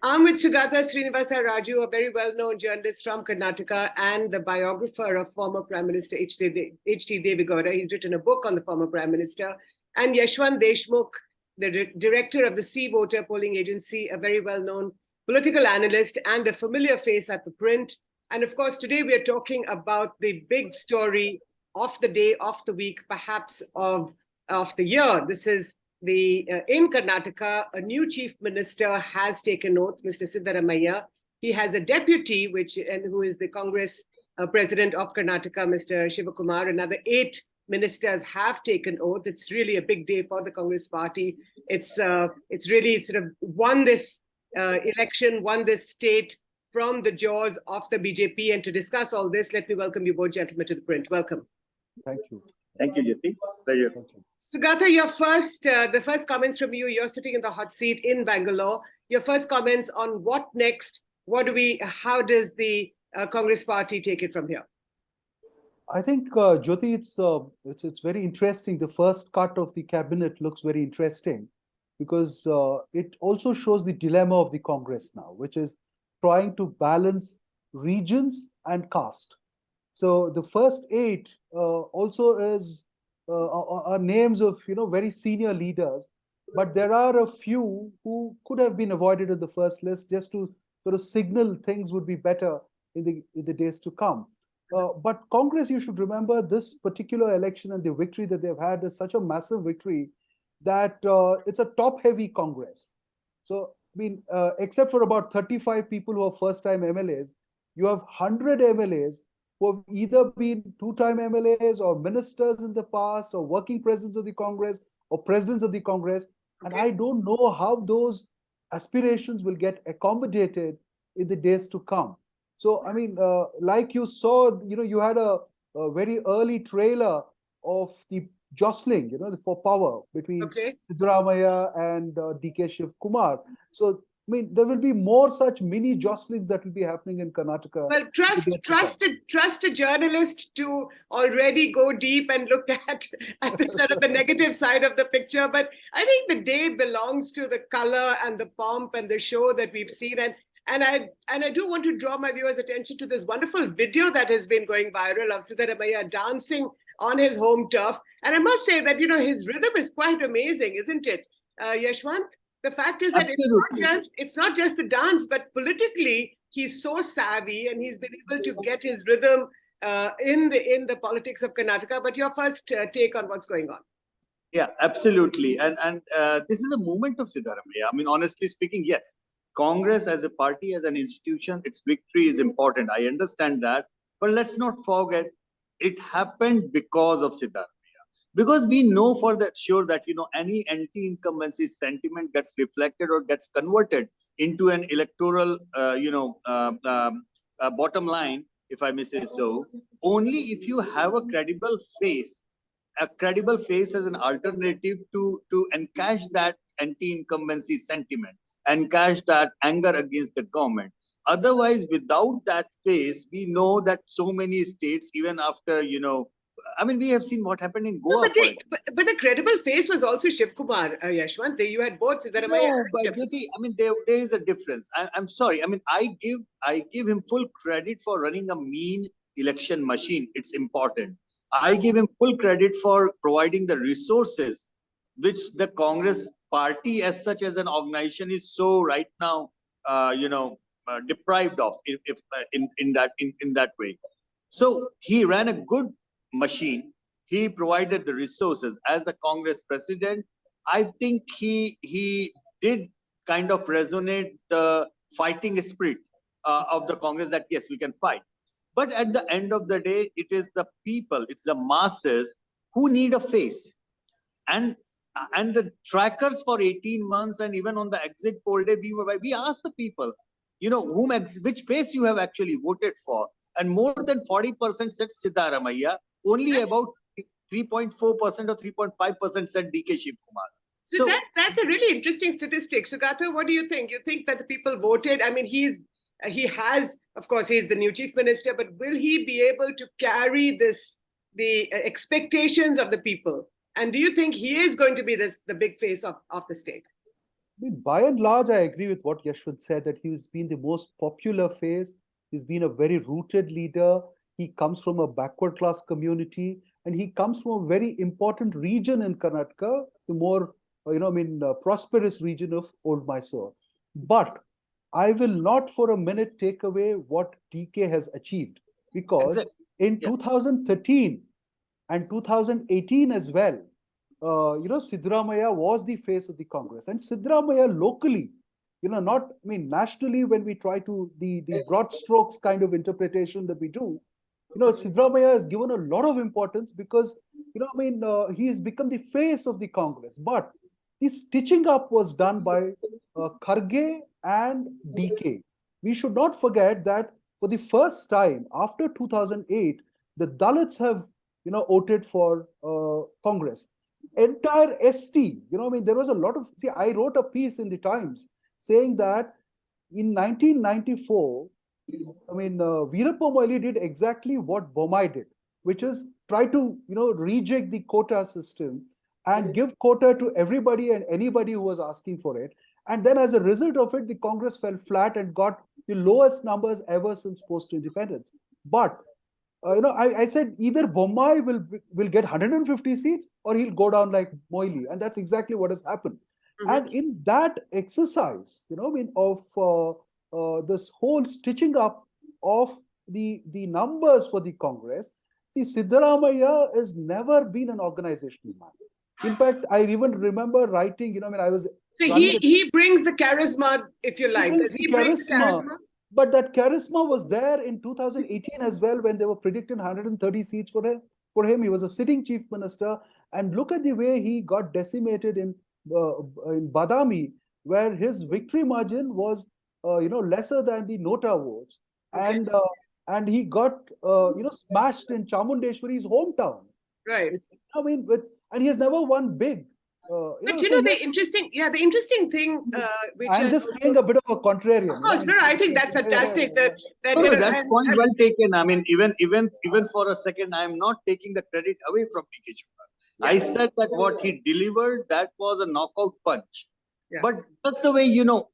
Amit Sugata Srinivasaraju, a very well-known journalist from Karnataka and the biographer of former Prime Minister H.T. Devegowda. He's written a book on the former Prime Minister. And Yashwant Deshmukh, the director of the Sea Voter polling agency, a very well-known political analyst and a familiar face at ThePrint. And of course, today we are talking about the big story of the day, of the week, perhaps of the year. This is in Karnataka, a new chief minister has taken oath, Mr. Siddaramaiah. He has a deputy, who is the Congress president of Karnataka, Mr. Shivakumar. Another 8 ministers have taken oath. It's really a big day for the Congress party. It's really sort of won this election, won this state from the jaws of the BJP. And to discuss all this, let me welcome you both gentlemen to ThePrint. Welcome. Thank you. Thank you, Jyoti. Pleasure. Sugata, the first comments from you. You're sitting in the hot seat in Bangalore. Your first comments on what next? How does the Congress party take it from here? I think, Jyoti, it's very interesting. The first cut of the cabinet looks very interesting because it also shows the dilemma of the Congress now, which is trying to balance regions and caste. So the first 8 also are names of very senior leaders, but there are a few who could have been avoided in the first list just to sort of signal things would be better in the days to come. But Congress, you should remember, this particular election and the victory that they've had is such a massive victory that it's a top-heavy Congress. So, I mean, except for about 35 people who are first-time MLAs, you have 100 MLAs who have either been 2-time MLAs or ministers in the past or working presidents of the Congress or presidents of the Congress. And I don't know how those aspirations will get accommodated in the days to come. So, I mean, like you saw, you had a very early trailer of the jostling, for power between Siddaramaiah and DK Shiv Kumar. So, I mean, there will be more such mini jostlings that will be happening in Karnataka. Well, trust a journalist to already go deep and look at the sort of the negative side of the picture. But I think the day belongs to the color and the pomp and the show that we've seen. And I do want to draw my viewers' attention to this wonderful video that has been going viral of Siddaramaiah dancing on his home turf. And I must say that, his rhythm is quite amazing, isn't it, Yashwant? The fact is that it's not just the dance, but politically, he's so savvy and he's been able to get his rhythm in the politics of Karnataka. But your first take on what's going on. Yeah, absolutely. And this is a movement of Siddaramaiah. I mean, honestly speaking, yes. Congress as a party, as an institution, its victory is important. I understand that. But let's not forget, it happened because of Siddaramaiah. Because we know for sure that, any anti-incumbency sentiment gets reflected or gets converted into an electoral, bottom line, if I may say so, only if you have a credible face as an alternative to encash that anti-incumbency sentiment, encash that anger against the government. Otherwise, without that face, we know that so many states, even after, I mean, we have seen what happened in Goa. But a credible face was also Shiv Kumar, Yashwant. You had both Siddaramaiah and Shiv. I mean, there is a difference. I'm sorry. I mean, I give him full credit for running a mean election machine. It's important. I give him full credit for providing the resources which the Congress party as such as an organization is so right now, deprived of in that way. So he ran a good machine. He provided the resources as the Congress president. I think he did kind of resonate the fighting spirit of the Congress that yes, we can fight. But at the end of the day, it is the people, it's the masses who need a face. And the trackers for 18 months and even on the exit poll day, we asked the people, which face you have actually voted for. And more than 40% said Siddaramaiah, only about 3.4% or 3.5% said DK Shiv Kumar. So that's a really interesting statistic. Sugata, what do you think? You think that the people voted? I mean, he has, of course, he's the new chief minister, but will he be able to carry the expectations of the people? And do you think he is going to be the big face of the state? mean, by and large, I agree with what Yashwant said, that he's been the most popular face. He's been a very rooted leader. He comes from a backward class community, and he comes from a very important region in Karnataka, the more, prosperous region of Old Mysore. But I will not for a minute take away what DK has achieved, because Exactly. in Yeah. 2013 and 2018 as well, Siddaramaiah was the face of the Congress, and Siddaramaiah locally, nationally, when we try to the broad strokes kind of interpretation that we do, Siddaramaiah has given a lot of importance because, he has become the face of the Congress. But the stitching up was done by Kharge and DK. We should not forget that for the first time after 2008, the Dalits have, voted for Congress. Entire ST, there was a lot of, see, I wrote a piece in the Times saying that in 1994, Veerappa Moily did exactly what Bommai did, which is try to, reject the quota system and give quota to everybody and anybody who was asking for it. And then as a result of it, the Congress fell flat and got the lowest numbers ever since post-independence. But I said either Bommai will get 150 seats or he'll go down like Moily, and that's exactly what has happened. And in that exercise, of this whole stitching up of the numbers for the Congress, see, Siddaramaiah has never been an organizational man. In fact, I even remember writing, I was So running he brings the charisma, if you like. Does he bring the charisma? But that charisma was there in 2018 as well, when they were predicting 130 seats for him. He was a sitting chief minister, and look at the way he got decimated in Badami, where his victory margin was, lesser than the Nota votes, Okay. and he got, smashed in Chamundeshwari's hometown. Right. And he has never won big. But the interesting thing, which I'm just playing a bit of a contrarian. Of course, no, I think that's fantastic. That No, that point well taken. I mean, even for a second, I am not taking the credit away from DK Shah. I said that what he delivered, that was a knockout punch. Yeah. But that's the way,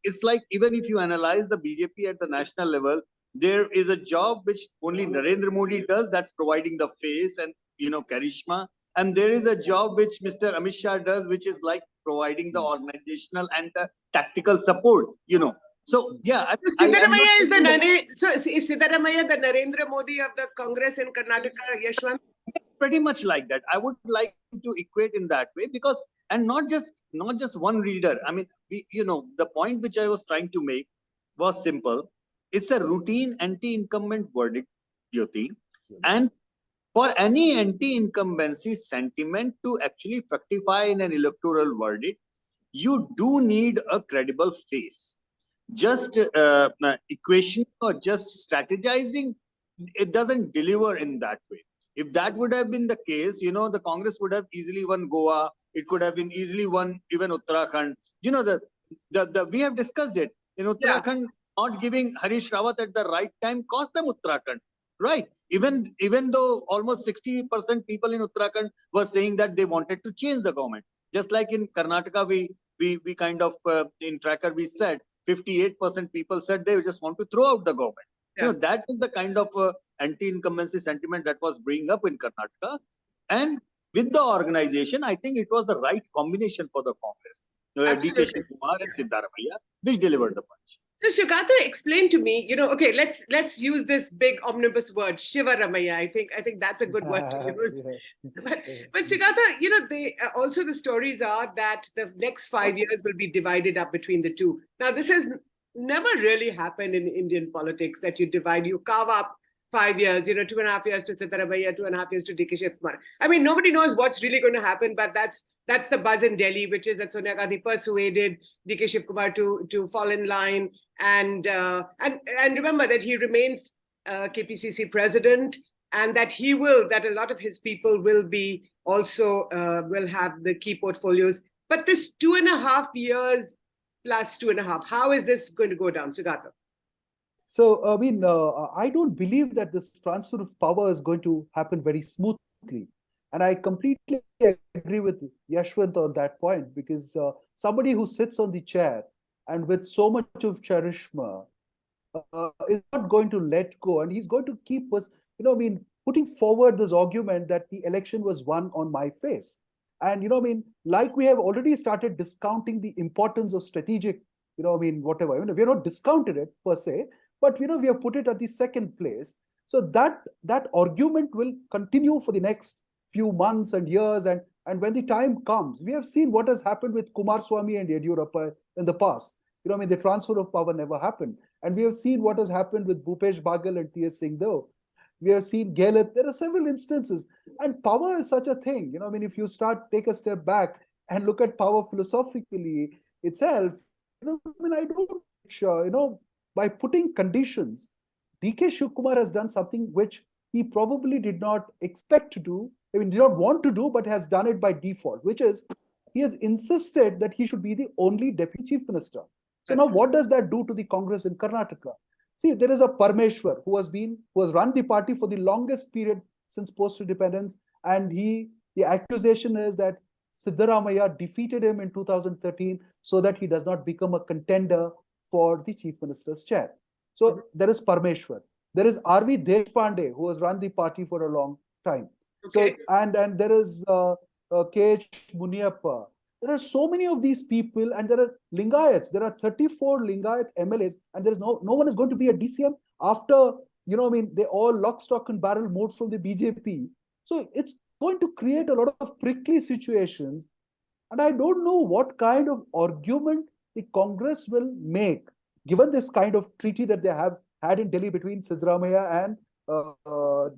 it's like even if you analyze the BJP at the national level, there is a job which only Narendra Modi does, that's providing the face and, charisma. And there is a job which Mr. Amit Shah does, which is like providing the organizational and the tactical support, So, yeah. Siddaramaiah is Siddaramaiah the Narendra Modi of the Congress in Karnataka, Yashwant? Pretty much like that. I would like to equate in that way, because, and not just one reader. I mean, the point which I was trying to make was simple. It's a routine anti-incumbent verdict, Jyoti, and for any anti-incumbency sentiment to actually fructify in an electoral verdict, you do need a credible face. Just equation or just strategizing, it doesn't deliver in that way. If that would have been the case, the Congress would have easily won Goa. It could have been easily won even Uttarakhand. We have discussed it. In Uttarakhand, not giving Harish Rawat at the right time cost them Uttarakhand. Right. Even though almost 60% people in Uttarakhand were saying that they wanted to change the government. Just like in Karnataka, we kind of, in tracker, we said 58% people said they just want to throw out the government. Yeah. That is the kind of anti-incumbency sentiment that was bringing up in Karnataka. And with the organization, I think it was the right combination for the Congress. DK Shah and Siddaramaiah, which delivered the punch. So Sugata, explain to me, okay, let's use this big omnibus word, Shivaramaiah. I think that's a good word to use. But Sugata, they also the stories are that the next 5 years will be divided up between the two. Now, this has never really happened in Indian politics, that you carve up 5 years, 2.5 years to Siddaramaiah, 2.5 years to DK Shah. I mean, nobody knows what's really going to happen, but that's the buzz in Delhi, which is that Sonia Gandhi persuaded DK Shiv to fall in line. And remember that he remains KPCC president, and that a lot of his people will be also will have the key portfolios. But this 2.5 years plus 2.5, how is this going to go down, Sugata? So, I don't believe that this transfer of power is going to happen very smoothly. And I completely agree with Yashwant on that point, because somebody who sits on the chair and with so much of charisma is not going to let go, and he's going to keep us, putting forward this argument that the election was won on my face. And like we have already started discounting the importance of strategic, whatever. We have not discounted it per se, but we have put it at the second place. So that argument will continue for the next few months and years, and when the time comes, we have seen what has happened with Kumaraswamy and Yediyurappa in the past. The transfer of power never happened. And we have seen what has happened with Bhupesh Baghel and T.S. Singhdev. We have seen Gehlot. There are several instances. And power is such a thing. If you take a step back and look at power philosophically itself, I don't, by putting conditions, D.K. Shivkumar has done something which he probably did not expect to do, did not want to do, but has done it by default, which is he has insisted that he should be the only deputy chief minister. So now what does that do to the Congress in Karnataka? See, there is a Parmeshwar who has run the party for the longest period since post-independence, and the accusation is that Siddaramaiah defeated him in 2013 so that he does not become a contender for the chief minister's chair. So there is Parmeshwar. There is R.V. Deshpande, who has run the party for a long time. Okay. So and there is K.H. Muniappa. There are so many of these people, and there are Lingayats. There are 34 Lingayat MLAs, and there is no one is going to be a DCM after, they all lock, stock, and barrel moved from the BJP. So it's going to create a lot of prickly situations. And I don't know what kind of argument the Congress will make, given this kind of treaty that they have had in Delhi between Siddaramaiah and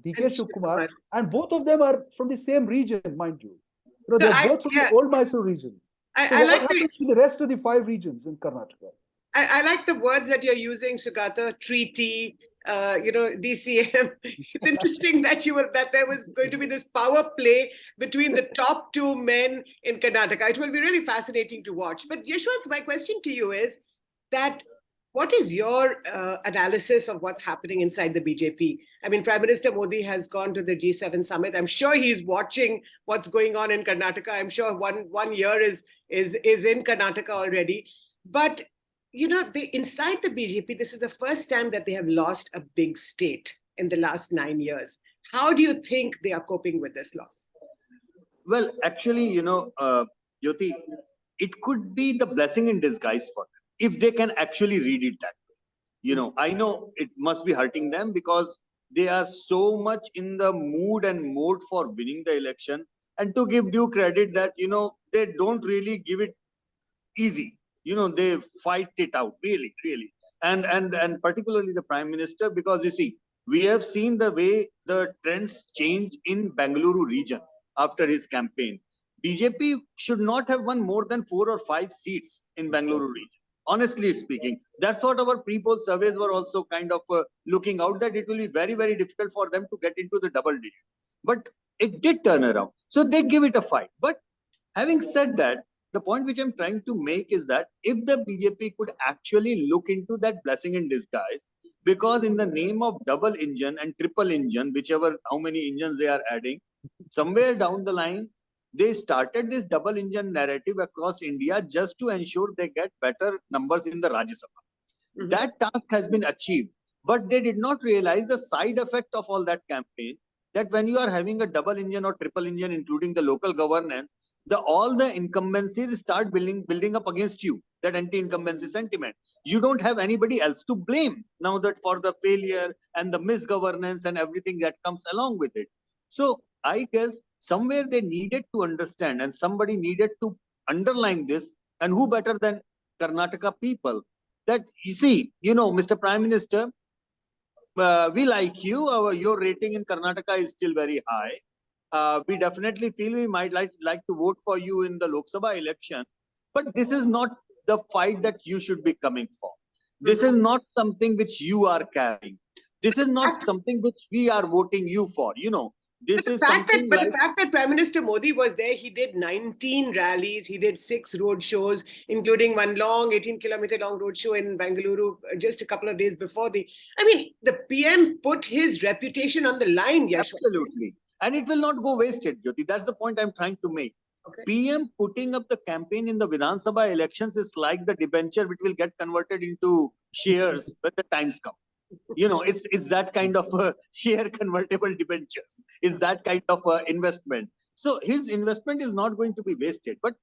D.K. Shivkumar. And both of them are from the same region, mind you. They're both from the old Mysore region. So what happens to the rest of the 5 regions in Karnataka? I like the words that you're using, Sugata, treaty, DCM. It's interesting that there was going to be this power play between the top 2 men in Karnataka. It will be really fascinating to watch. But Yashwant, my question to you is that what is your analysis of what's happening inside the BJP? Prime Minister Modi has gone to the G7 summit. I'm sure he's watching what's going on in Karnataka. I'm sure one year is in Karnataka already. But, inside the BJP, this is the first time that they have lost a big state in the last 9 years. How do you think they are coping with this loss? Well, actually, Jyoti, it could be the blessing in disguise for them, if they can actually read it that way. I know it must be hurting them because they are so much in the mood and mode for winning the election. And to give due credit that, they don't really give it easy. They fight it out, really, really. And particularly the Prime Minister, because you see, we have seen the way the trends change in Bangalore region after his campaign. BJP should not have won more than 4 or 5 seats in Bangalore region. Honestly speaking, that's what our pre-poll surveys were also kind of looking out, that it will be very, very difficult for them to get into the double digit. But it did turn around. So they give it a fight. But having said that, the point which I'm trying to make is that if the BJP could actually look into that blessing in disguise, because in the name of double engine and triple engine, how many engines they are adding, somewhere down the line, they started this double engine narrative across India just to ensure they get better numbers in the Rajya Sabha. That task has been achieved, but they did not realize the side effect of all that campaign, that when you are having a double engine or triple engine, including the local governance, all the incumbencies start building up against you, that anti-incumbency sentiment. You don't have anybody else to blame now that for the failure and the misgovernance and everything that comes along with it. So I guess somewhere they needed to understand, and somebody needed to underline this, and who better than Karnataka people, that you see, Mr. Prime Minister, we like you. Your rating in Karnataka is still very high. We definitely feel we might like to vote for you in the Lok Sabha election, but this is not the fight that you should be coming for. This is not something which you are carrying. This is not something which we are voting you for. This is something. But the fact that Prime Minister Modi was there, he did 19 rallies, he did 6 road shows, including one long 18-kilometer long road show in Bangalore just a couple of days before the PM put his reputation on the line, Yashwant. Absolutely. And it will not go wasted, Jyoti. That's the point I'm trying to make. Okay. PM putting up the campaign in the Vidhan Sabha elections is like the debenture which will get converted into shares when the times come. You know, it's that kind of share convertible debentures. It's that kind of investment. So his investment is not going to be wasted. But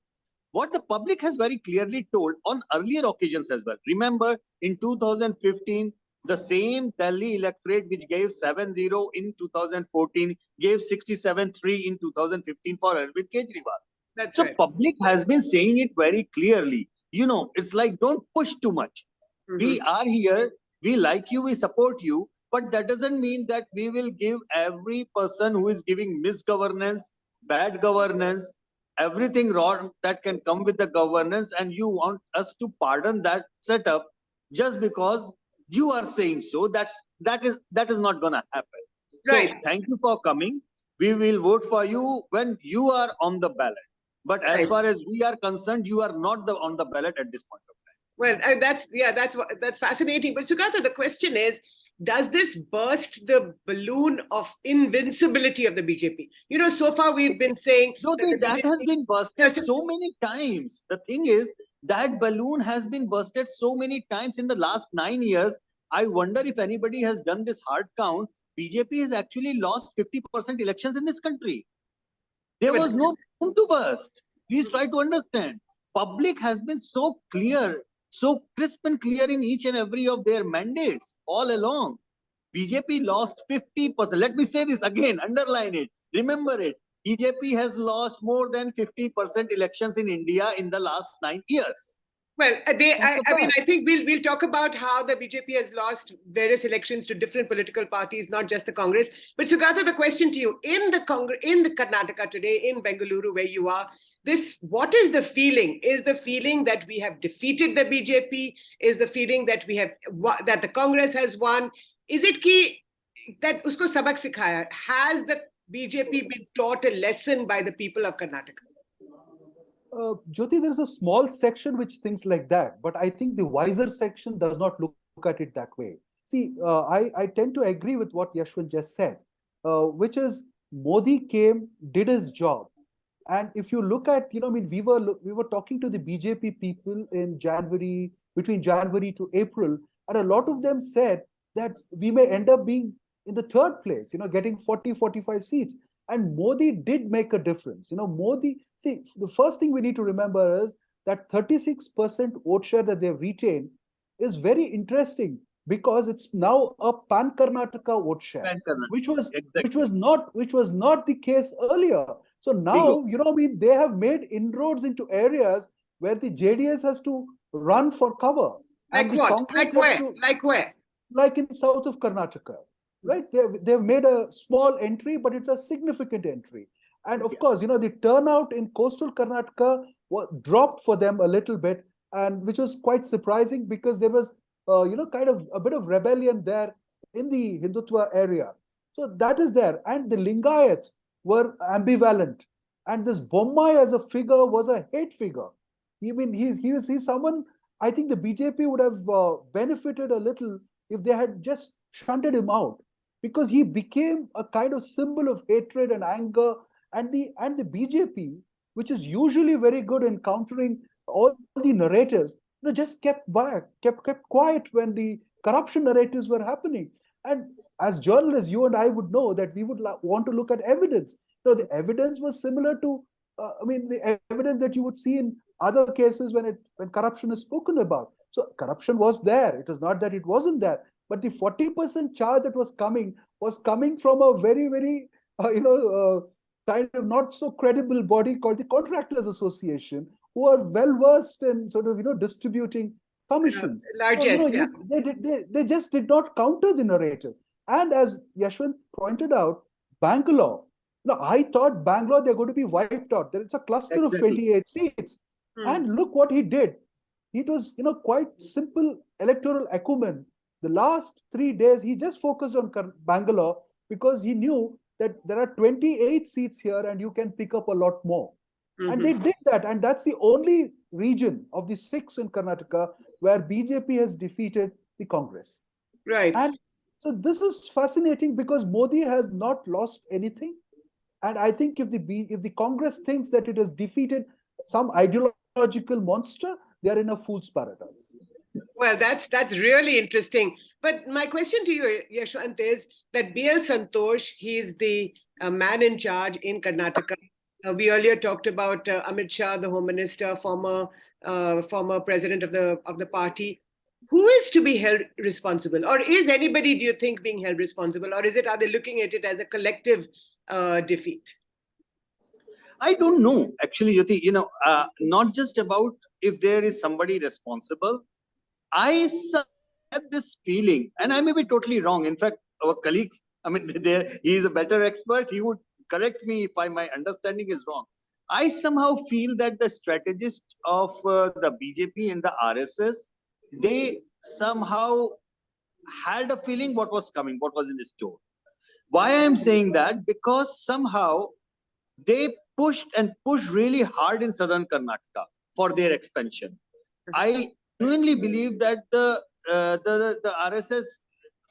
what the public has very clearly told on earlier occasions as well. Remember, in 2015, the same Delhi electorate which gave 7-0 in 2014 gave 67-3 in 2015 for Arvind Kejriwal. That's So right. public has been saying it very clearly. You know, it's like don't push too much. We are here, we like you, we support you, but that doesn't mean that we will give every person who is giving misgovernance, bad governance, everything wrong that can come with the governance, and you want us to pardon that setup just because you are saying so. That is not gonna happen. Right. So thank you for coming. We will vote for you when you are on the ballot. But as Right. far as we are concerned, you are not on the ballot at this point of time. Well, that's fascinating. But Sugata, the question is, does this burst the balloon of invincibility of the BJP? You know, so far we've been saying No, that the that has BJP been busted so many times. The thing is, that balloon has been busted so many times in the last 9 years. I wonder if anybody has done this hard count. BJP has actually lost 50% elections in this country. There was no balloon to burst. Please try to understand. Public has been so clear, so crisp and clear in each and every of their mandates all along. BJP lost 50%. Let me say this again, underline it, remember it. BJP has lost more than 50% elections in India in the last 9 years. Well, I think we'll talk about how the BJP has lost various elections to different political parties, not just the Congress. But Sugata, the question to you: in the Karnataka today, in Bengaluru, where you are, what is the feeling? Is the feeling that we have defeated the BJP? Is the feeling that that the Congress has won? Is it key that usko sabak sikhaya? Has the BJP been taught a lesson by the people of Karnataka? Jyoti, there's a small section which thinks like that, but I think the wiser section does not look at it that way. See, I tend to agree with what Yashwant just said, which is Modi came, did his job. And if you look at, I mean, we were talking to the BJP people in January, between January to April, and a lot of them said that we may end up being in the third place, getting 40, 45 seats. And Modi did make a difference. Modi, see, the first thing we need to remember is that 36% vote share that they've retained is very interesting because it's now a pan-Karnataka vote share, which was not the case earlier. So now, they have made inroads into areas where the JDS has to run for cover. Like and what? Congress Like where? Like in south of Karnataka. Right, they've made a small entry, but it's a significant entry. And of course, the turnout in coastal Karnataka dropped for them a little bit, and which was quite surprising because there was, kind of a bit of rebellion there in the Hindutva area. So that is there, and the Lingayats were ambivalent, and this Bommai as a figure was a hate figure. I mean, he's someone. I think the BJP would have benefited a little if they had just shunted him out, because he became a kind of symbol of hatred and anger, and the BJP, which is usually very good in countering all the narratives, just kept quiet when the corruption narratives were happening. And as journalists, you and I would know that we would want to look at evidence. The evidence was similar to, the evidence that you would see in other cases when corruption is spoken about. So corruption was there. It was not that it wasn't there. But the 40% charge that was coming from a very, very, kind of not so credible body called the Contractors Association, who are well versed in sort of, distributing commissions. Largesse, they just did not counter the narrative. And as Yashwant pointed out, Bangalore. I thought Bangalore, they're going to be wiped out. It's a cluster of 28 seats. And look what he did. It was, quite simple electoral acumen. The last 3 days, he just focused on Bangalore because he knew that there are 28 seats here and you can pick up a lot more. And they did that. And that's the only region of the 6 in Karnataka where BJP has defeated the Congress. Right. And so this is fascinating because Modi has not lost anything. And I think if the Congress thinks that it has defeated some ideological monster, they are in a fool's paradise. Well, that's really interesting. But my question to you, Yashwant, is that BL Santosh, he is the man in charge in Karnataka. We earlier talked about Amit Shah, the Home Minister, former president of the party. Who is to be held responsible, or is anybody, do you think, being held responsible, or are they looking at it as a collective defeat? I don't know, actually, Jyoti, not just about if there is somebody responsible. I have this feeling, and I may be totally wrong. In fact, our colleagues, I mean, he is a better expert. He would correct me if my understanding is wrong. I somehow feel that the strategists of the BJP and the RSS, they somehow had a feeling what was coming, what was in store. Why I am saying that? Because somehow they pushed really hard in southern Karnataka for their expansion. I genuinely believe that the RSS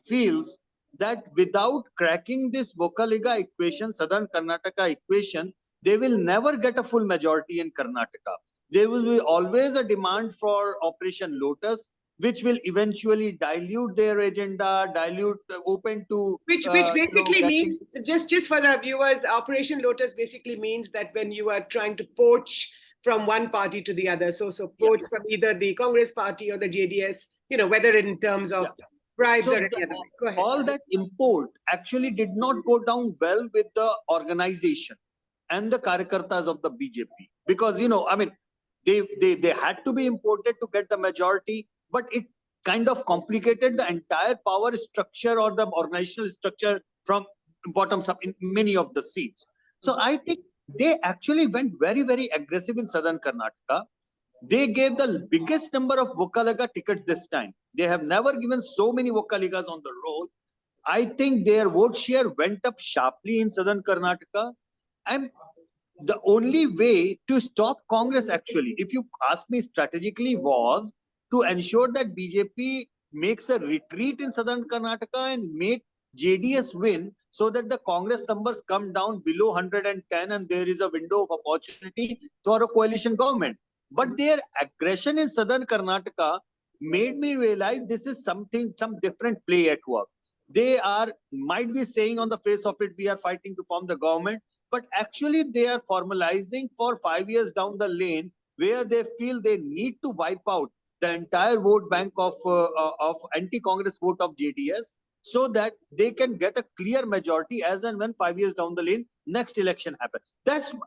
feels that without cracking this Vocaliga equation, southern Karnataka equation, they will never get a full majority in Karnataka. There will be always a demand for Operation Lotus, which will eventually dilute their agenda, open to Which basically getting, means, just for our viewers, Operation Lotus basically means that when you are trying to poach from one party to the other, so poach from either the Congress party or the JDS, whether in terms of bribes or any other way. Go ahead. All that import actually did not go down well with the organization and the Karyakartas of the BJP, because I mean, they had to be imported to get the majority, but it kind of complicated the entire power structure or the organizational structure from bottoms up in many of the seats. So I think they actually went very, very aggressive in southern Karnataka. They gave the biggest number of Vocaliga tickets this time. They have never given so many Vocaligas on the roll. I think their vote share went up sharply in southern Karnataka. And the only way to stop Congress, actually, if you ask me strategically, was to ensure that BJP makes a retreat in southern Karnataka and make JDS win, so that the Congress numbers come down below 110 and there is a window of opportunity for a coalition government. But their aggression in southern Karnataka made me realize this is some different play at work. They might be saying on the face of it, we are fighting to form the government, but actually they are formalizing for 5 years down the lane, where they feel they need to wipe out the entire vote bank of anti-Congress vote of JDS, so that they can get a clear majority as and when 5 years down the lane, next election happens.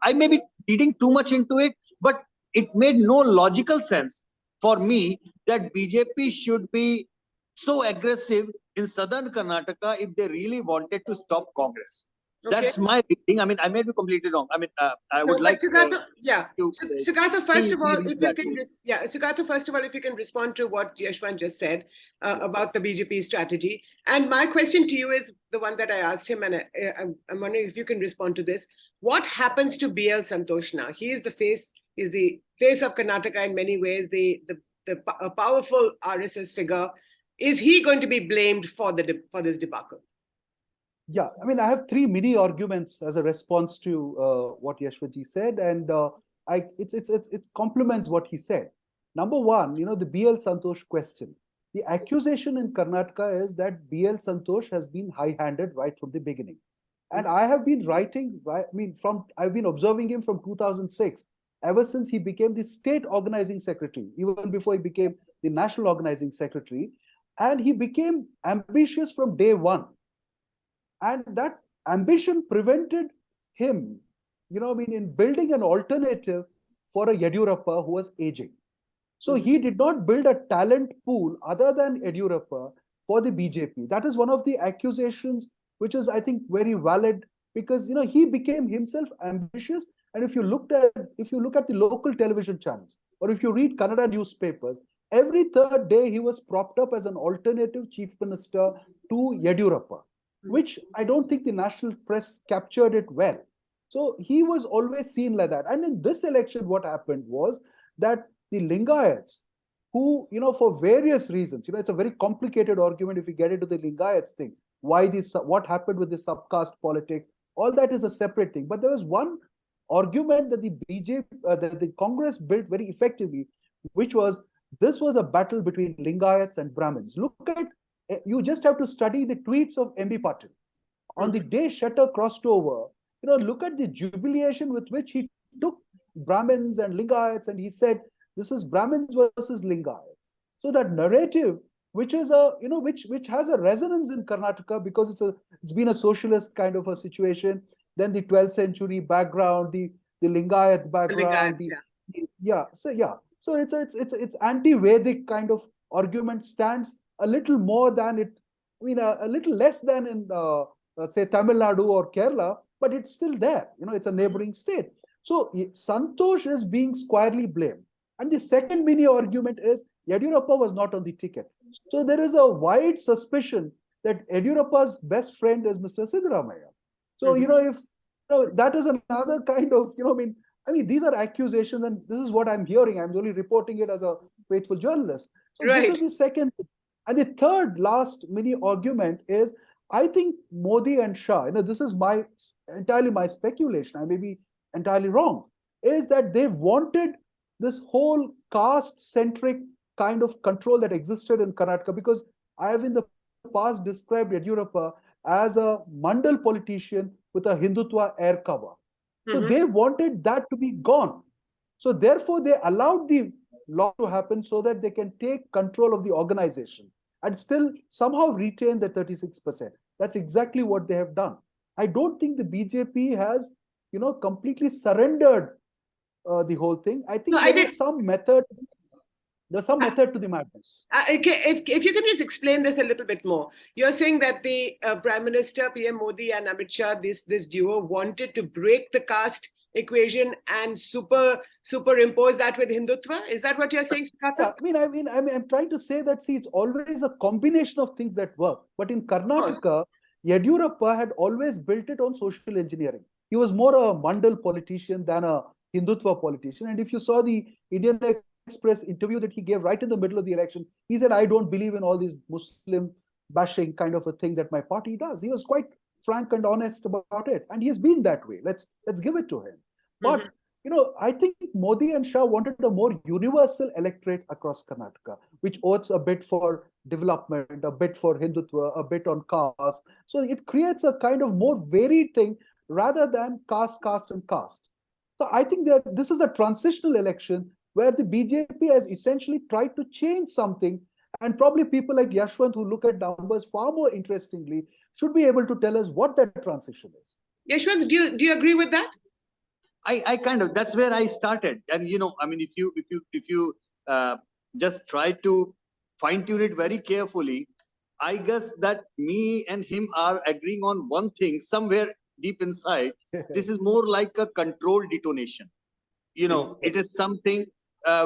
I may be reading too much into it, but it made no logical sense for me that BJP should be so aggressive in southern Karnataka if they really wanted to stop Congress. Okay. That's my reading. I mean, I may be completely wrong. I mean, I would like Sugata, Sugata, first of all, if you can respond to what Yashwant just said about the BJP strategy. And my question to you is the one that I asked him, and I'm wondering if you can respond to this. What happens to BL Santosh now? He is the face of Karnataka in many ways, a powerful RSS figure. Is he going to be blamed for this debacle? Yeah, I mean, I have three mini arguments as a response to what Yashwantji said, and it complements what he said. Number one, the BL Santosh question. The accusation in Karnataka is that BL Santosh has been high-handed right from the beginning, and I have been I've been observing him from 2006, ever since he became the state organizing secretary, even before he became the national organizing secretary, and he became ambitious from day one. And that ambition prevented him, in building an alternative for a Yadurappa who was aging. So he did not build a talent pool other than Yadurappa for the BJP. That is one of the accusations, which is, I think, very valid, because he became himself ambitious. And if you look at the local television channels, or if you read Kannada newspapers, every third day he was propped up as an alternative chief minister to Yadurappa, which I don't think the national press captured it well. So he was always seen like that. And in this election, what happened was that the Lingayats, who, for various reasons, it's a very complicated argument if we get into the Lingayats thing, what happened with the subcaste politics, all that is a separate thing. But there was one argument that the BJP, that the Congress built very effectively, which was this was a battle between Lingayats and Brahmins. Look at, you just have to study the tweets of M.B. Patil. On the day Shutter crossed over, look at the jubilation with which he took Brahmins and Lingayats and he said, this is Brahmins versus Lingayats. So that narrative, which is which has a resonance in Karnataka because it's been a socialist kind of a situation. Then the 12th century background, the Lingayat background, So it's anti-Vedic kind of argument stands a little more than it. A little less than in let's say Tamil Nadu or Kerala, but it's still there. It's a neighboring state. So Santosh is being squarely blamed. And the second mini argument is Yadurappa was not on the ticket. So there is a wide suspicion that Yadurappa's best friend is Mr. Siddaramaiah. So, if that is another kind of, these are accusations and this is what I'm hearing. I'm only reporting it as a faithful journalist. So This is the second. And the third last mini argument is, I think Modi and Shah, this is entirely my speculation, I may be entirely wrong, is that they wanted this whole caste-centric kind of control that existed in Karnataka, because I have in the past described Yadurappa as a Mandal politician with a Hindutva air cover. So they wanted that to be gone. So therefore, they allowed the law to happen so that they can take control of the organization and still somehow retain the 36%. That's exactly what they have done. I don't think the BJP has, completely surrendered the whole thing. I think there is some method. There's some method to the madness. If you can just explain this a little bit more. You're saying that the Prime Minister, PM Modi and Amit Shah, this duo wanted to break the caste equation and superimpose that with Hindutva. Is that what you're saying, Sukata? I'm trying to say that, it's always a combination of things that work. But in Karnataka, Yadurappa had always built it on social engineering. He was more a Mandal politician than a Hindutva politician. And if you saw the Indian Express interview that he gave right in the middle of the election, he said, I don't believe in all these Muslim bashing kind of a thing that my party does. He was quite frank and honest about it. And he has been that way. Let's give it to him. But, I think Modi and Shah wanted a more universal electorate across Karnataka, which votes a bit for development, a bit for Hindutva, a bit on caste. So it creates a kind of more varied thing rather than caste, and caste. So I think that this is a transitional election where the BJP has essentially tried to change something, and probably people like Yashwant, who look at numbers far more interestingly, should be able to tell us what that transition is. Yashwant, do you agree with that? I kind of, that's where I started. And, if you just try to fine tune it very carefully, I guess that me and him are agreeing on one thing somewhere deep inside. This is more like a controlled detonation. It is something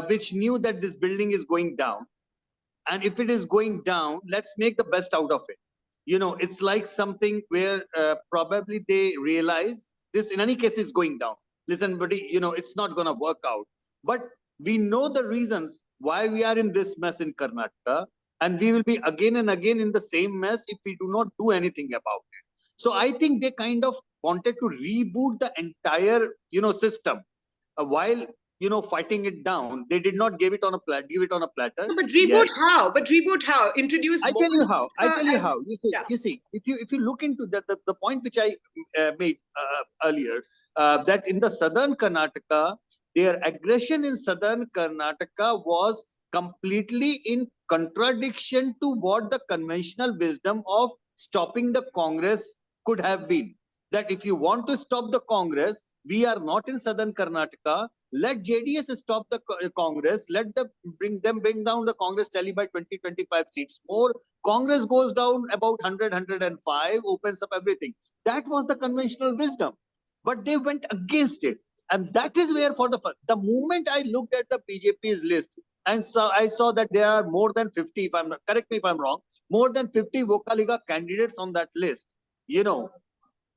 which knew that this building is going down. And if it is going down, let's make the best out of it. It's like something where probably they realize this in any case is going down. Listen, buddy, it's not going to work out. But we know the reasons why we are in this mess in Karnataka. And we will be again and again in the same mess if we do not do anything about it. So I think they kind of wanted to reboot the entire, system while, fighting it down. They did not give it on a platter. No, but reboot how? Introduce. I tell you how. You see, if you look into the point which I made earlier, that in the southern Karnataka, their aggression in southern Karnataka was completely in contradiction to what the conventional wisdom of stopping the Congress could have been. That if you want to stop the Congress, we are not in southern Karnataka. Let JDS stop the Congress. Let them bring down the Congress tally by 20-25 seats more. Congress goes down about 100-105, opens up everything. That was the conventional wisdom. But they went against it. And that is where for the moment I looked at the BJP's list, and I saw that there are more than 50, correct me if I'm wrong, more than 50 Vocaliga candidates on that list.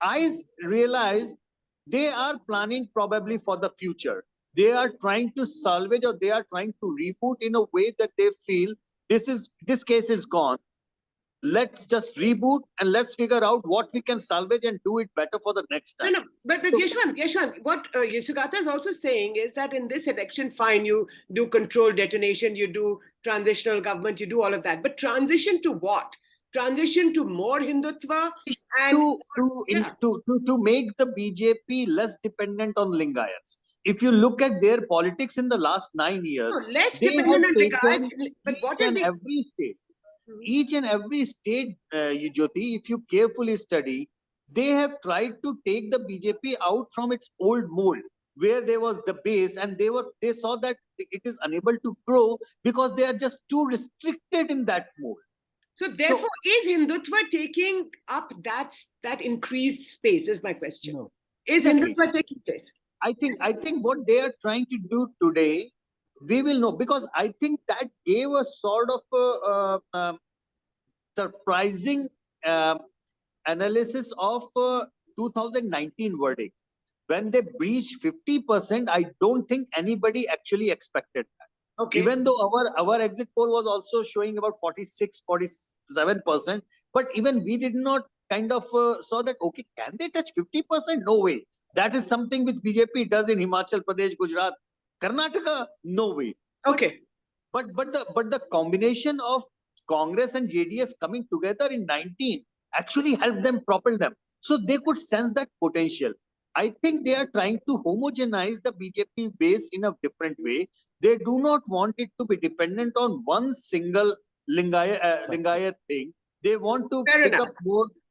I realized they are planning probably for the future. They are trying to salvage, or they are trying to reboot in a way that they feel this case is gone. let's just reboot and let's figure out what we can salvage and do it better for the next No, time. no, but Yashwant, what Sugata is also saying is that in this election, fine, you do control detonation, you do transitional government, you do all of that. But transition to what? Transition to more Hindutva and To make the BJP less dependent on Lingayats. If you look at their politics in the last 9 years, no, less they dependent have on the taken guy. But what each is and the every state. Each and every state, Jyoti, if you carefully study, they have tried to take the BJP out from its old mold, where there was the base, and they saw that it is unable to grow because they are just too restricted in that mold. So therefore, is Hindutva taking up that increased space? Is my question. No. Is Exactly. Hindutva taking place? I think what they are trying to do today, we will know, because I think that gave a sort of surprising analysis of 2019 verdict. When they breached 50%, I don't think anybody actually expected that. Okay. Even though our exit poll was also showing about 46-47%, but even we did not kind of saw that, okay, can they touch 50%? No way. That is something which BJP does in Himachal Pradesh, Gujarat, Karnataka, no way. Okay. But the combination of Congress and JDS coming together in 19 actually helped them propel them. So they could sense that potential. I think they are trying to homogenize the BJP base in a different way. They do not want it to be dependent on one single Lingayat thing. They want to Fair pick enough. up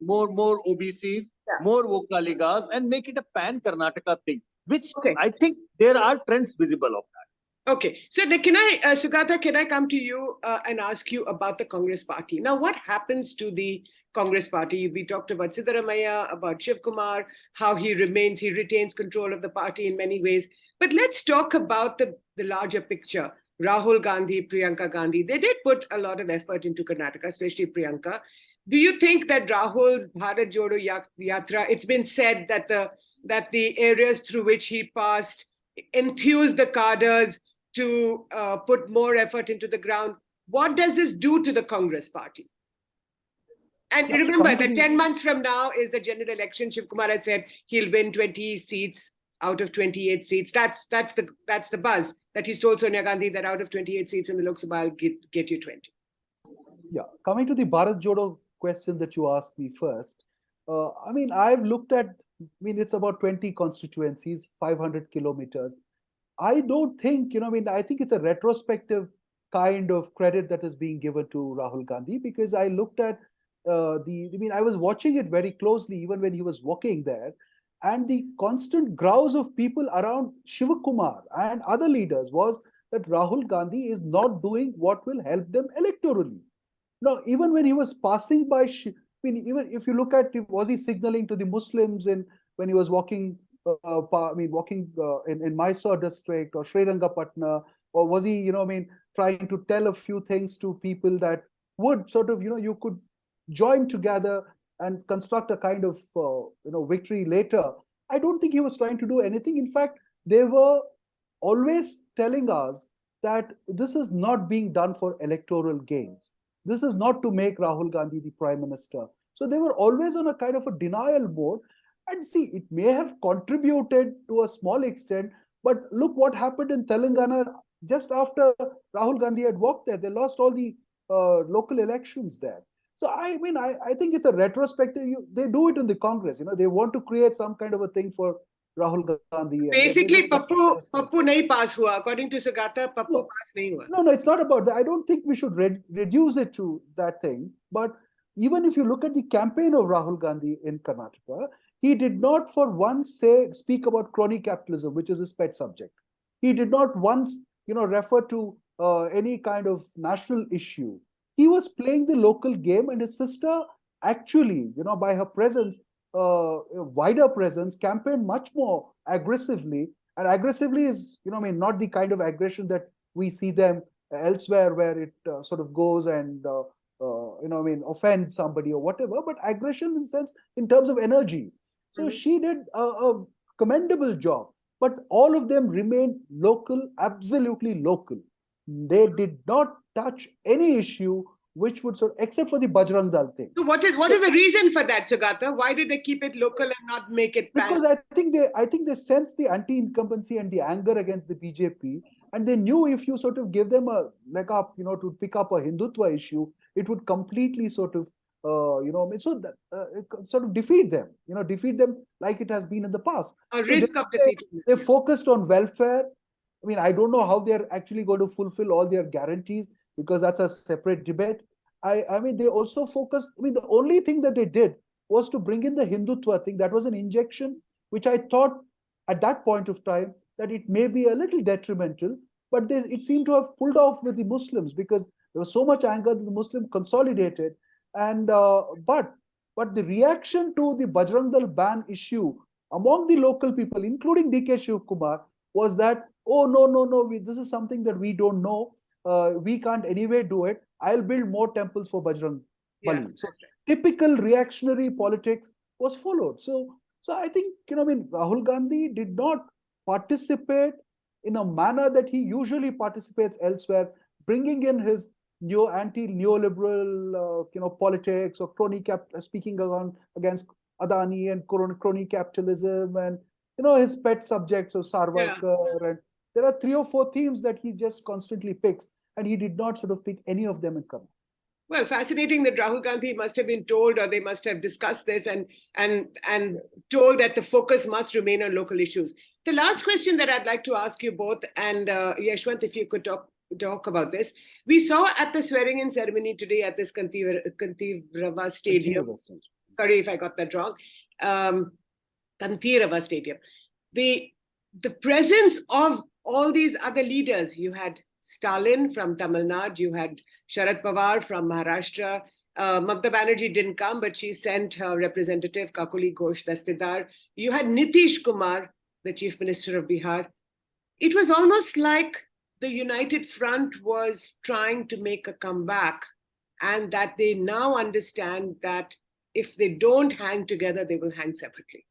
more OBCs, more Vokaligas, and make it a pan Karnataka thing, which Okay. I think there are trends visible of that. Okay, so can I, Sugata, can I come to you and ask you about the Congress party? Now, what happens to the Congress party? We talked about Siddaramaiah, about Shiv Kumar, how he retains control of the party in many ways. But let's talk about the larger picture. Rahul Gandhi, Priyanka Gandhi, they did put a lot of effort into Karnataka, especially Priyanka. Do you think that Rahul's Bharat Jodo Yatra, it's been said that the areas through which he passed enthused the cadres to put more effort into the ground? What does this do to the Congress party? And remember that 10 months from now is the general election. Shiv Kumar has said he'll win 20 seats out of 28 seats. That's the buzz that he's told Sonia Gandhi, that out of 28 seats in the Lok Sabha, I'll get you 20. Yeah, coming to the Bharat Jodo question that you asked me first, I mean, I've looked at, it's about 20 constituencies, 500 kilometers. I don't think, I think it's a retrospective kind of credit that is being given to Rahul Gandhi, because I looked at I was watching it very closely, even when he was walking there, and the constant growls of people around Shiva Kumar and other leaders was that Rahul Gandhi is not doing what will help them electorally. No, even when he was passing by, even if you look at, was he signaling to the Muslims when he was walking, in Mysore district or Srirangapatna, or was he, trying to tell a few things to people that would sort of, you could join together and construct a kind of, victory later. I don't think he was trying to do anything. In fact, they were always telling us that this is not being done for electoral gains. This is not to make Rahul Gandhi the prime minister. So they were always on a kind of a denial mode. And see, it may have contributed to a small extent, but look what happened in Telangana just after Rahul Gandhi had walked there. They lost all the local elections there. So I think it's a retrospective. They do it in the Congress. They want to create some kind of a thing for Rahul Gandhi. Basically, Pappu nahi pass hua. According to Sugata, Pappu pass nahi hua. No, it's not about that. I don't think we should reduce it to that thing. But even if you look at the campaign of Rahul Gandhi in Karnataka, he did not for once speak about crony capitalism, which is his pet subject. He did not once, refer to any kind of national issue. He was playing the local game, and his sister actually, by her presence, wider presence, campaigned much more aggressively. And aggressively is, not the kind of aggression that we see them elsewhere, where it sort of goes and, offends somebody or whatever, but aggression in terms of energy. So she did a commendable job, but all of them remained local, absolutely local. They did not touch any issue which would sort of, except for the Bajrang Dal thing. So what is the reason for that, Sugata? Why did they keep it local and not make it pan? Because I think they sensed the anti-incumbency and the anger against the BJP, and they knew if you sort of give them a leg up, to pick up a Hindutva issue, it would completely sort of sort of defeat them, like it has been in the past. A risk of defeating them. They focused on welfare. I mean, I don't know how they're actually going to fulfill all their guarantees, because that's a separate debate. I mean, they also focused. I mean, the only thing that they did was to bring in the Hindutva thing. That was an injection, which I thought at that point of time that it may be a little detrimental, but it seemed to have pulled off with the Muslims, because there was so much anger that the Muslim consolidated. And but the reaction to the Bajrang Dal ban issue among the local people, including D.K. Shivkumar, was that, oh, no, this is something that we don't know. We can't anyway do it. I'll build more temples for Bajrang Bali. So typical reactionary politics was followed. So I think, Rahul Gandhi did not participate in a manner that he usually participates elsewhere, bringing in his anti-neoliberal, politics, or speaking against Adani and crony capitalism, and his pet subjects of Sarwarkar, and there are 3 or 4 themes that he just constantly picks, and he did not sort of pick any of them in common. Well, fascinating that Rahul Gandhi must have been told, or they must have discussed this and told that the focus must remain on local issues. The last question that I'd like to ask you both, and Yashwant, if you could talk about this. We saw at the swearing-in ceremony today at this Kantirava Stadium. Sorry if I got that wrong. Kantirava Stadium. The presence of all these other leaders. You had Stalin from Tamil Nadu. You had Sharad Pawar from Maharashtra. Mamata Banerjee didn't come, but she sent her representative, Kakuli Ghosh Dastidar. You had Nitish Kumar, the Chief Minister of Bihar. It was almost like the United Front was trying to make a comeback, and that they now understand that if they don't hang together, they will hang separately.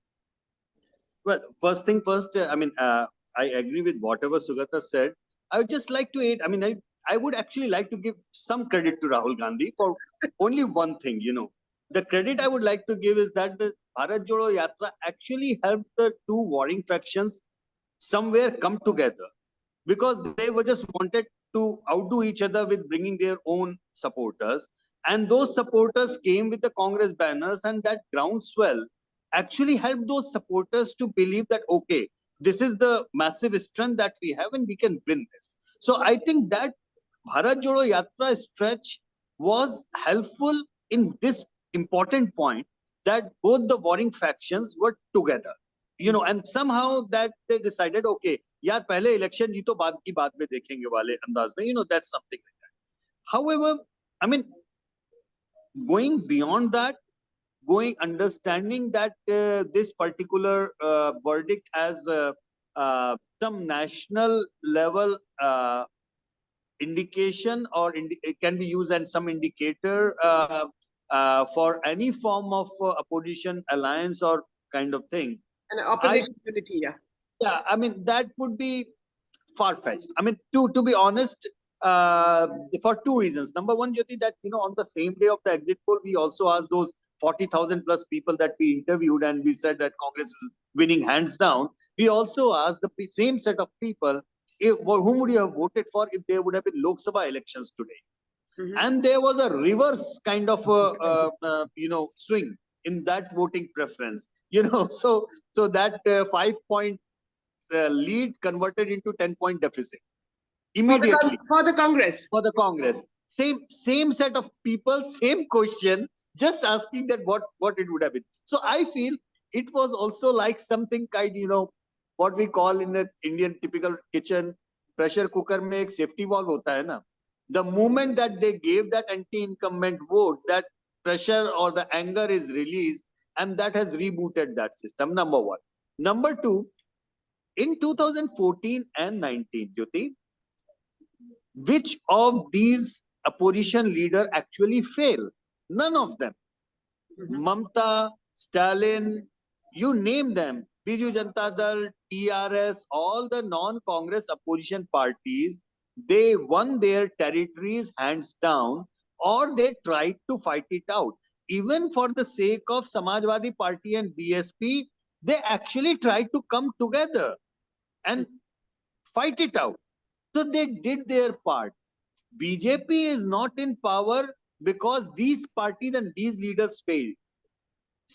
Well, first thing first, I agree with whatever Sugata said. I would just like to add, I would actually like to give some credit to Rahul Gandhi for only one thing, The credit I would like to give is that the Bharat Jodo Yatra actually helped the 2 warring factions somewhere come together, because they were just wanted to outdo each other with bringing their own supporters. And those supporters came with the Congress banners, and that groundswell actually helped those supporters to believe that, okay, this is the massive strength that we have and we can win this. So I think that Bharat Jodo Yatra stretch was helpful in this important point, that both the warring factions were together. And somehow that they decided, okay, yaar, pehle election jeeto, baad ki baad mein dekhenge wale andaz mein, that's something like that. However, going beyond that, understanding that this particular verdict has some national level indication, or it can be used as some indicator for any form of opposition alliance or kind of thing. And opposition unity, yeah. Yeah, that would be far-fetched. To be honest, for 2 reasons. Number one, Jyoti, that, on the same day of the exit poll, we also asked those 40,000 plus people that we interviewed, and we said that Congress is winning hands down. We also asked the same set of people, whom would you have voted for if there would have been Lok Sabha elections today? And there was a reverse kind of swing in that voting preference. So that 5-point lead converted into 10-point deficit immediately for the Congress. For the Congress, same set of people, same question, just asking that what it would have been. So I feel it was also like something kind, what we call in the Indian typical kitchen, pressure cooker mein ek safety valve hota hai na. The moment that they gave that anti-incumbent vote, that pressure or the anger is released, and that has rebooted that system, number one. Number two, in 2014 and 19, Jyoti, which of these opposition leaders actually fail? None of them. Mamata, Stalin, you name them, Biju Janata Dal, TRS, all the non-Congress opposition parties, they won their territories hands down or they tried to fight it out. Even for the sake of Samajwadi Party and BSP, they actually tried to come together and fight it out. So they did their part. BJP is not in power because these parties and these leaders failed.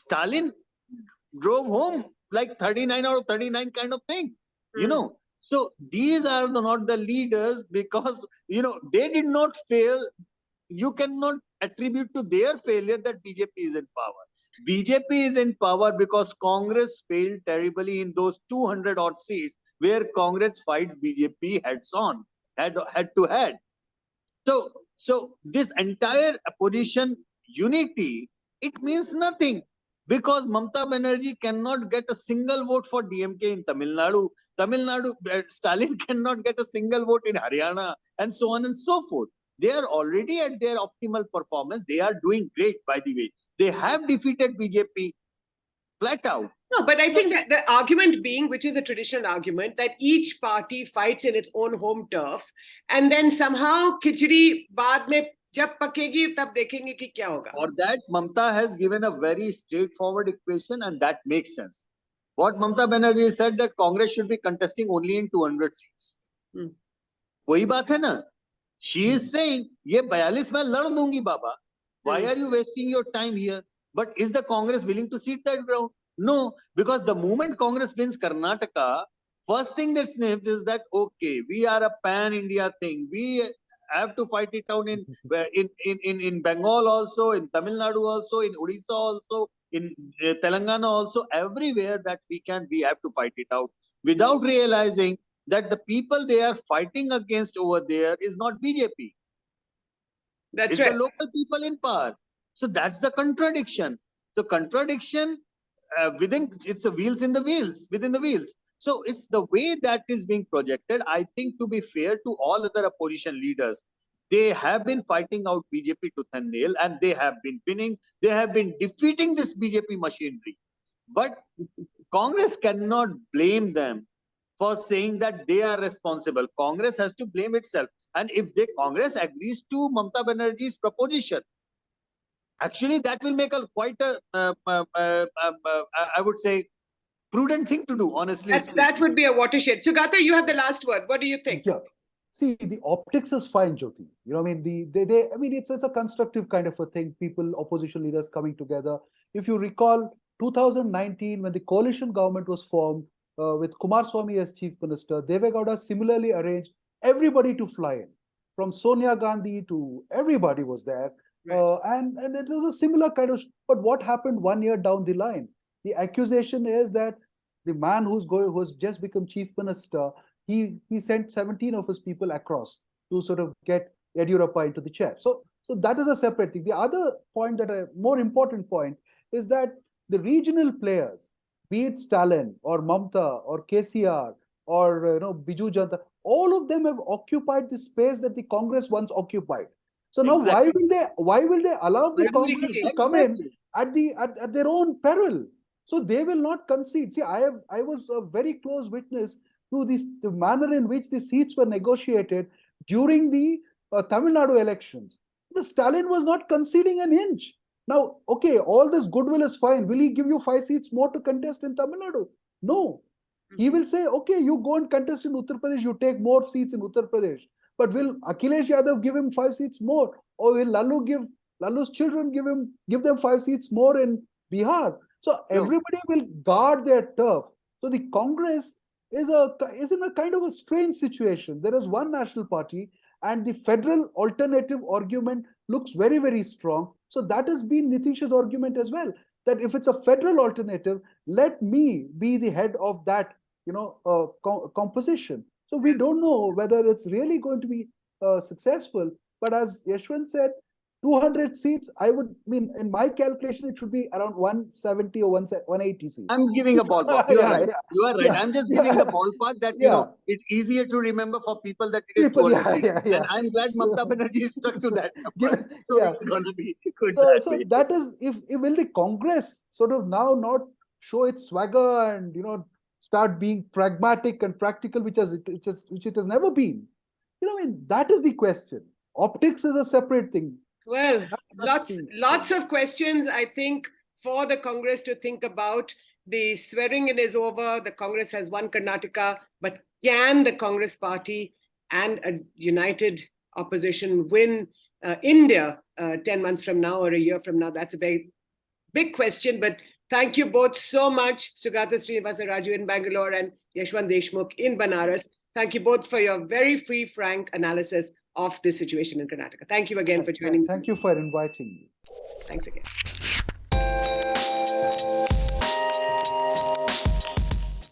Stalin drove home like 39 out of 39 kind of thing, you know. So these are not the leaders because, they did not fail. You cannot attribute to their failure that BJP is in power. BJP is in power because Congress failed terribly in those 200 odd seats where Congress fights BJP heads on, head to head. So this entire opposition unity, it means nothing because Mamata Banerjee cannot get a single vote for DMK in Tamil Nadu. Stalin cannot get a single vote in Haryana, and so on and so forth. They are already at their optimal performance. They are doing great, by the way. They have defeated BJP flat out. No, but I think that the argument being, which is a traditional argument, that each party fights in its own home turf, and then somehow khichdi baad mein jab pakegi tab dekhenge ki kya hoga. For that, Mamata has given a very straightforward equation, and that makes sense. What Mamata Banerjee said that Congress should be contesting only in 200 seats. वही बात है ना? She is saying, ये 42 मैं लड़ लूंगी बाबा. Why are you wasting your time here? But is the Congress willing to cede that ground? No, because the moment Congress wins Karnataka, first thing that sniffs is that, okay, we are a pan-India thing. We have to fight it out in Bengal also, in Tamil Nadu also, in Odisha also, in Telangana also, everywhere that we have to fight it out without realizing that the people they are fighting against over there is not BJP. That's it's right. the local people in power. So that's the contradiction. The contradiction it's the wheels within the wheels. So it's the way that is being projected. I think, to be fair to all other opposition leaders, they have been fighting out BJP tooth and nail, and they have been winning. They have been defeating this BJP machinery. But Congress cannot blame them for saying that they are responsible. Congress has to blame itself. And if the Congress agrees to Mamata Banerjee's proposition, actually that will make quite a, I would say, prudent thing to do, honestly. That would be a watershed. Sugata, you have the last word. What do you think? Yeah. See, the optics is fine, Jyoti. I mean, it's a constructive kind of a thing. People, opposition leaders coming together. If you recall, 2019, when the coalition government was formed with Kumaraswamy as chief minister, Deve Gowda similarly arranged everybody to fly in, from Sonia Gandhi to everybody was there. Right. And it was a similar kind of. But what happened 1 year down the line? The accusation is that the man who's just become chief minister, he sent 17 of his people across to sort of get Yediyurappa into the chair. So that is a separate thing. The other point, more important point, is that the regional players, be it Stalin or Mamata or KCR or Biju Janata, all of them have occupied the space that the Congress once occupied. So now, exactly, why will they allow the Congress to come in at their own peril? So they will not concede. See, I was a very close witness to the manner in which the seats were negotiated during the Tamil Nadu elections. Stalin was not conceding an inch. Now, okay, all this goodwill is fine. Will he give you 5 seats more to contest in Tamil Nadu? No. He will say, okay, you go and contest in Uttar Pradesh, you take more seats in Uttar Pradesh. But will Akhilesh Yadav give him 5 seats more? Or will Lalu's children give them 5 seats more in Bihar? So everybody will guard their turf. So the Congress is in a kind of a strange situation. There is one national party, and the federal alternative argument looks very, very strong. So that has been Nitish's argument as well, that if it's a federal alternative, let me be the head of that, composition. So we don't know whether it's really going to be successful. But as Yashwant said, 200 seats, in my calculation, it should be around 170 or 180 seats. I'm giving a ballpark. You are right. You are right. I'm just giving the ballpark that, it's easier to remember for people that it is 200 seats. And I'm glad Mamata Banerjee stuck to that. It's going to be good. So that is, if will the Congress sort of now not show its swagger and, start being pragmatic and practical, which it has never been. That is the question. Optics is a separate thing. Well, That's the- lots of questions, I think, for the Congress to think about. The swearing in is over. The Congress has won Karnataka, but can the Congress party and a united opposition win India 10 months from now or a year from now? That's a very big question, but thank you both so much, Sugata Srinivasaraju in Bangalore and Yashwant Deshmukh in Banaras. Thank you both for your very free, frank analysis of this situation in Karnataka. Thank you again for joining me. Thank you for inviting me. Thanks again.